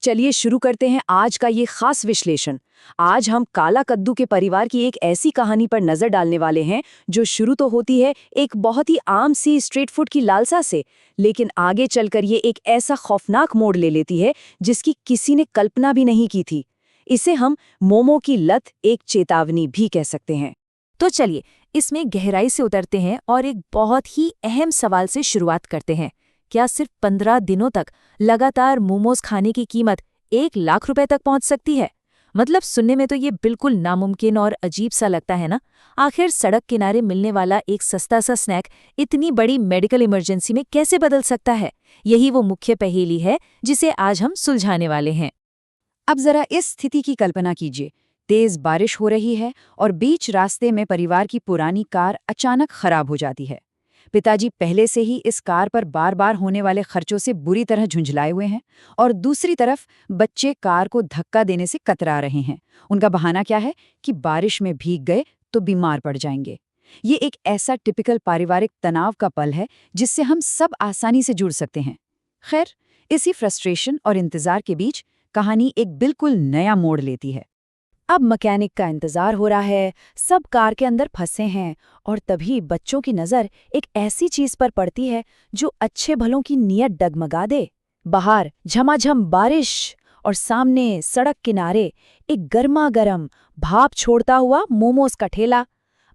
चलिए शुरू करते हैं आज का ये खास विश्लेषण। आज हम काला कद्दू के परिवार की एक ऐसी कहानी पर नजर डालने वाले हैं जो शुरू तो होती है एक बहुत ही आम सी स्ट्रीट फूड की लालसा से, लेकिन आगे चलकर ये एक ऐसा खौफनाक मोड़ ले लेती है जिसकी किसी ने कल्पना भी नहीं की थी। इसे हम मोमो की लत, एक चेतावनी भी कह सकते हैं। तो चलिए इसमें गहराई से उतरते हैं और एक बहुत ही अहम सवाल से शुरुआत करते हैं। क्या सिर्फ 15 दिनों तक लगातार मोमोज खाने की कीमत 1 लाख रुपए तक पहुंच सकती है? मतलब सुनने में तो ये बिल्कुल नामुमकिन और अजीब सा लगता है ना। आखिर सड़क किनारे मिलने वाला एक सस्ता सा स्नैक इतनी बड़ी मेडिकल इमरजेंसी में कैसे बदल सकता है? यही वो मुख्य पहेली है जिसे आज हम सुलझाने वाले हैं। अब जरा इस स्थिति की कल्पना कीजिए। तेज बारिश हो रही है और बीच रास्ते में परिवार की पुरानी कार अचानक खराब हो जाती है। पिताजी पहले से ही इस कार पर बार बार होने वाले खर्चों से बुरी तरह झुंझलाए हुए हैं और दूसरी तरफ बच्चे कार को धक्का देने से कतरा रहे हैं। उनका बहाना क्या है कि बारिश में भीग गए तो बीमार पड़ जाएंगे। ये एक ऐसा टिपिकल पारिवारिक तनाव का पल है जिससे हम सब आसानी से जुड़ सकते हैं। खैर, इसी फ्रस्ट्रेशन और इंतजार के बीच कहानी एक बिल्कुल नया मोड़ लेती है। अब मैकेनिक का इंतजार हो रहा है, सब कार के अंदर फंसे हैं और तभी बच्चों की नज़र एक ऐसी चीज पर पड़ती है जो अच्छे भलों की नीयत डगमगा दे। बाहर झमाझम बारिश और सामने सड़क किनारे एक गर्मा गर्म भाप छोड़ता हुआ मोमोज का ठेला।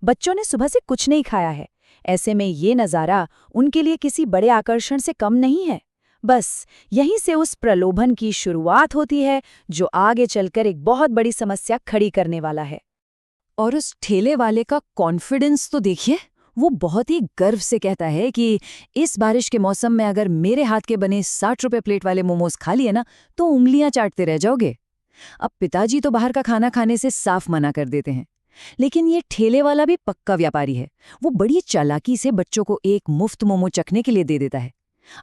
बच्चों ने सुबह से कुछ नहीं खाया है, ऐसे में ये नज़ारा उनके लिए किसी बड़े आकर्षण से कम नहीं है। बस यहीं से उस प्रलोभन की शुरुआत होती है जो आगे चलकर एक बहुत बड़ी समस्या खड़ी करने वाला है। और उस ठेले वाले का कॉन्फिडेंस तो देखिए, वो बहुत ही गर्व से कहता है कि इस बारिश के मौसम में अगर मेरे हाथ के बने 60 रुपए प्लेट वाले मोमोज खा लिए ना तो उंगलियां चाटते रह जाओगे। अब पिताजी तो बाहर का खाना खाने से साफ मना कर देते हैं, लेकिन ये ठेले वाला भी पक्का व्यापारी है। वो बड़ी चालाकी से बच्चों को एक मुफ्त मोमो चखने के लिए दे देता है।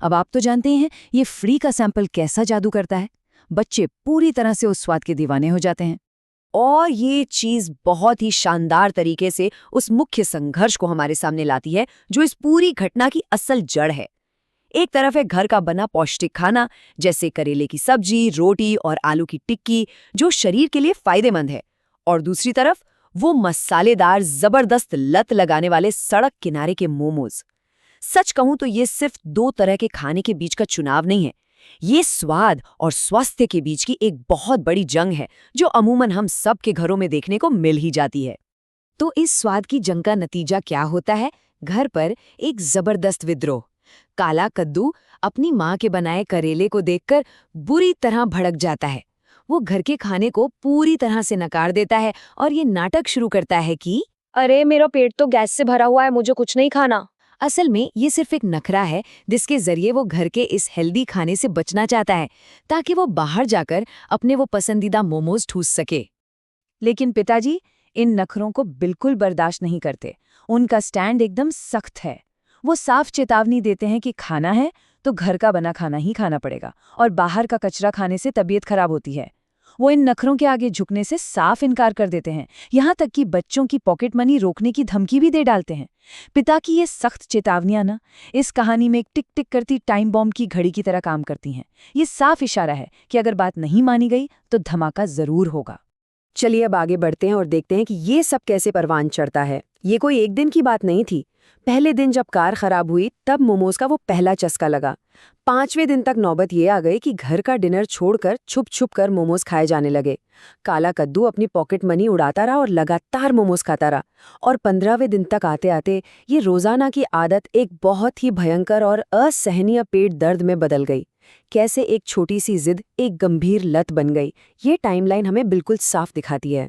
अब आप तो जानते हैं ये फ्री का सैंपल कैसा जादू करता है। बच्चे पूरी तरह से उस स्वाद के दीवाने हो जाते हैं। और ये चीज बहुत ही शानदार तरीके से उस मुख्य संघर्ष को हमारे सामने लाती है जो इस पूरी घटना की असल जड़ है। एक तरफ है घर का बना पौष्टिक खाना जैसे करेले की सब्जी, रोटी और आलू की टिक्की जो शरीर के लिए फायदेमंद है, और दूसरी तरफ वो मसालेदार जबरदस्त लत लगाने वाले सड़क किनारे के मोमोज। सच कहूं तो ये सिर्फ 2 तरह के खाने के बीच का चुनाव नहीं है, ये स्वाद और स्वास्थ्य के बीच की एक बहुत बड़ी जंग है जो अमूमन हम सब के घरों में देखने को मिल ही जाती है। तो इस स्वाद की जंग का नतीजा क्या होता है? घर पर एक जबरदस्त विद्रोह। काला कद्दू अपनी माँ के बनाए करेले को देखकर बुरी तरह भड़क जाता है। वो घर के खाने को पूरी तरह से नकार देता है और ये नाटक शुरू करता है कि अरे मेरा पेट तो गैस से भरा हुआ है, मुझे कुछ नहीं खाना। असल में ये सिर्फ एक नखरा है जिसके जरिए वो घर के इस हेल्दी खाने से बचना चाहता है ताकि वो बाहर जाकर अपने वो पसंदीदा मोमोज ठूस सके। लेकिन पिताजी इन नखरों को बिल्कुल बर्दाश्त नहीं करते। उनका स्टैंड एकदम सख्त है। वो साफ चेतावनी देते हैं कि खाना है तो घर का बना खाना ही खाना पड़ेगा और बाहर का कचरा खाने से तबीयत खराब होती है। वो इन नखरों के आगे झुकने से साफ इनकार कर देते हैं, यहाँ तक कि बच्चों की पॉकेट मनी रोकने की धमकी भी दे डालते हैं। पिता की ये सख्त चेतावनियां ना इस कहानी में एक टिक टिक करती टाइम बॉम्ब की घड़ी की तरह काम करती हैं। ये साफ इशारा है कि अगर बात नहीं मानी गई तो धमाका जरूर होगा। चलिए अब आगे बढ़ते हैं और देखते हैं कि ये सब कैसे परवान चढ़ता है। ये कोई एक दिन की बात नहीं थी। पहले दिन जब कार खराब हुई तब मोमोज का वो पहला चस्का लगा। 5वें दिन तक नौबत ये आ गई कि घर का डिनर छोड़कर छुप छुप कर मोमोज खाए जाने लगे। काला कद्दू अपनी पॉकेट मनी उड़ाता रहा और लगातार मोमोज खाता रहा। और 15वें दिन तक आते आते ये रोजाना की आदत एक बहुत ही भयंकर और असहनीय पेट दर्द में बदल गई। कैसे एक छोटी सी जिद एक गंभीर लत बन गई, ये टाइमलाइन हमें बिल्कुल साफ दिखाती है।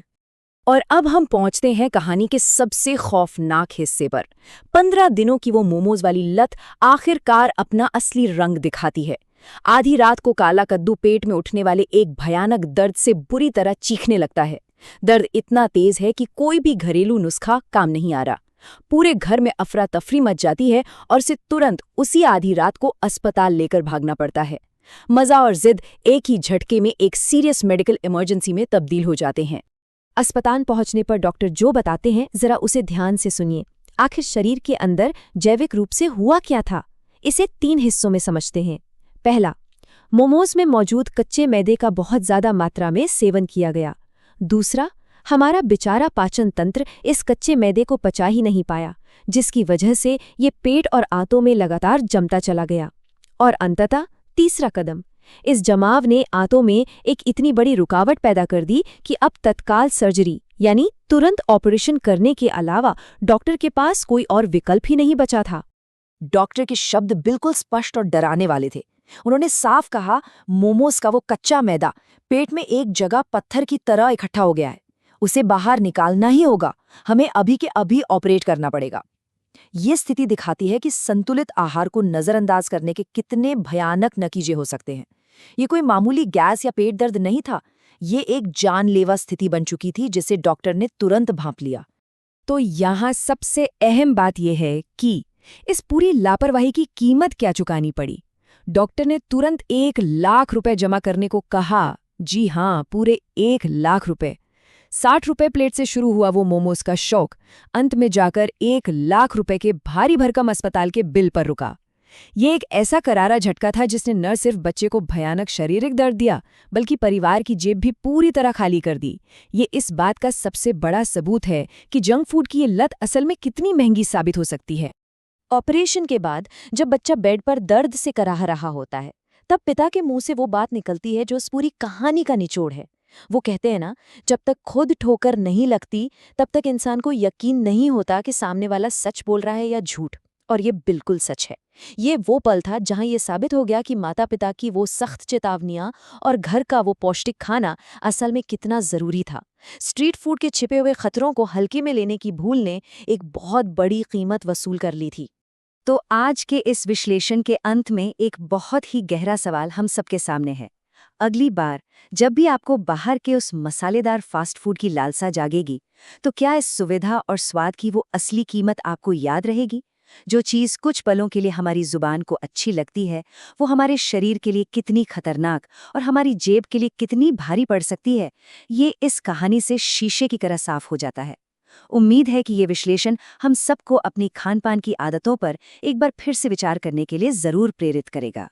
और अब हम पहुंचते हैं कहानी के सबसे खौफनाक हिस्से पर। 15 दिनों की वो मोमोज वाली लत आखिरकार अपना असली रंग दिखाती है। आधी रात को काला कद्दू पेट में उठने वाले एक भयानक दर्द से बुरी तरह चीखने लगता है। दर्द इतना तेज है कि कोई भी घरेलू नुस्खा काम नहीं आ रहा। पूरे घर में अफरा तफरी मच जाती है और उसे तुरंत उसी आधी रात को अस्पताल लेकर भागना पड़ता है। मजा और जिद एक ही झटके में एक सीरियस मेडिकल इमरजेंसी में तब्दील हो जाते हैं। अस्पताल पहुंचने पर डॉक्टर जो बताते हैं जरा उसे ध्यान से सुनिए। आखिर शरीर के अंदर जैविक रूप से हुआ क्या था, इसे 3 हिस्सों में समझते हैं। पहला, मोमोज में मौजूद कच्चे मैदे का बहुत ज्यादा मात्रा में सेवन किया गया। दूसरा, हमारा बेचारा पाचन तंत्र इस कच्चे मैदे को पचा ही नहीं पाया, जिसकी वजह से ये पेट और आंतों में लगातार जमता चला गया। और अंततः तीसरा कदम, इस जमाव ने आंतों में एक इतनी बड़ी रुकावट पैदा कर दी कि अब तत्काल सर्जरी यानी तुरंत ऑपरेशन करने के अलावा डॉक्टर के पास कोई और विकल्प ही नहीं बचा था। डॉक्टर के शब्द बिल्कुल स्पष्ट और डराने वाले थे। उन्होंने साफ कहा, मोमोज का वो कच्चा मैदा पेट में एक जगह पत्थर की तरह इकट्ठा हो गया है, उसे बाहर निकालना ही होगा, हमें अभी के अभी ऑपरेट करना पड़ेगा। ये स्थिति दिखाती है कि संतुलित आहार को नजरअंदाज करने के कितने भयानक नतीजे हो सकते हैं। ये कोई मामूली गैस या पेट दर्द नहीं था, ये एक जानलेवा स्थिति बन चुकी थी जिसे डॉक्टर ने तुरंत भांप लिया। तो यहाँ सबसे अहम बात यह है कि इस पूरी लापरवाही की कीमत क्या चुकानी पड़ी। डॉक्टर ने तुरंत 1 लाख रुपए जमा करने को कहा। जी हाँ, पूरे 1 लाख रुपए। 60 रुपए प्लेट से शुरू हुआ वो मोमोज का शौक अंत में जाकर 1 लाख रुपए के भारी भरकम अस्पताल के बिल पर रुका। ये एक ऐसा करारा झटका था जिसने न सिर्फ बच्चे को भयानक शारीरिक दर्द दिया, बल्कि परिवार की जेब भी पूरी तरह खाली कर दी। ये इस बात का सबसे बड़ा सबूत है कि जंक फूड की ये लत असल में कितनी महंगी साबित हो सकती है। ऑपरेशन के बाद जब बच्चा बेड पर दर्द से कराह रहा होता है, तब पिता के मुंह से वो बात निकलती है जो इस पूरी कहानी का निचोड़ है। वो कहते हैं ना, जब तक खुद ठोकर नहीं लगती तब तक इंसान को यकीन नहीं होता कि सामने वाला सच बोल रहा है या झूठ। और ये बिल्कुल सच है। ये वो पल था जहां ये साबित हो गया कि माता पिता की वो सख्त चेतावनियां और घर का वो पौष्टिक खाना असल में कितना जरूरी था। स्ट्रीट फूड के छिपे हुए खतरों को हल्के में लेने की भूल ने एक बहुत बड़ी कीमत वसूल कर ली थी। तो आज के इस विश्लेषण के अंत में एक बहुत ही गहरा सवाल हम सबके सामने है। अगली बार जब भी आपको बाहर के उस मसालेदार फास्ट फूड की लालसा जागेगी, तो क्या इस सुविधा और स्वाद की वो असली कीमत आपको याद रहेगी? जो चीज़ कुछ पलों के लिए हमारी जुबान को अच्छी लगती है, वो हमारे शरीर के लिए कितनी खतरनाक और हमारी जेब के लिए कितनी भारी पड़ सकती है, ये इस कहानी से शीशे की तरह साफ हो जाता है। उम्मीद है कि ये विश्लेषण हम सबको अपनी खान पान की आदतों पर एक बार फिर से विचार करने के लिए जरूर प्रेरित करेगा।